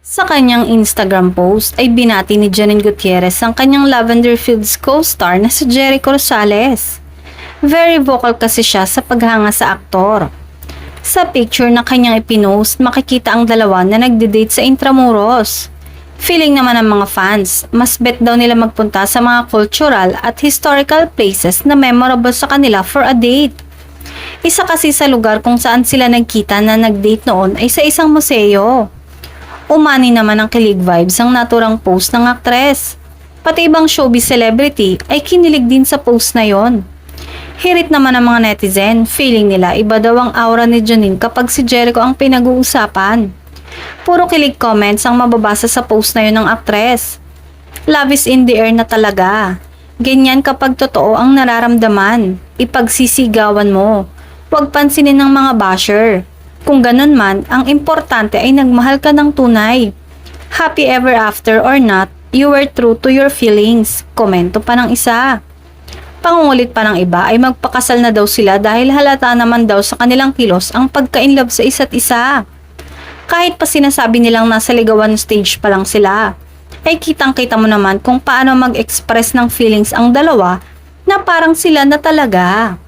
Sa kanyang Instagram post ay binati ni Janine Gutierrez ang kanyang Lavender Fields co-star na si Jericho Rosales. Very vocal kasi siya sa paghanga sa aktor. Sa picture na kanyang ipinost, makikita ang dalawa na nagde-date sa Intramuros. Feeling naman ng mga fans, mas bet daw nila magpunta sa mga cultural at historical places na memorable sa kanila for a date. Isa kasi sa lugar kung saan sila nagkita na nag-date noon ay sa isang museo. Umani naman ang kilig vibes ang naturang post ng aktres. Pati ibang showbiz celebrity ay kinilig din sa post na yon. Hirit naman ang mga netizen, feeling nila iba daw ang aura ni Janine kapag si Jericho ang pinag-uusapan. Puro kilig comments ang mababasa sa post na yun ng aktres. Love is in the air na talaga. Ganyan kapag totoo ang nararamdaman, ipagsisigawan mo. Huwag pansinin ng mga basher. Kung ganun man, ang importante ay nagmahal ka ng tunay. Happy ever after or not, you were true to your feelings. Komento pa ng isa. Pangungulit pa ng iba ay magpakasal na daw sila dahil halata naman daw sa kanilang kilos ang pagka-inlove sa isa't isa. Kahit pa sinasabi nilang nasa ligawan stage pa lang sila, ay kitang-kita mo naman kung paano mag-express ng feelings ang dalawa na parang sila na talaga.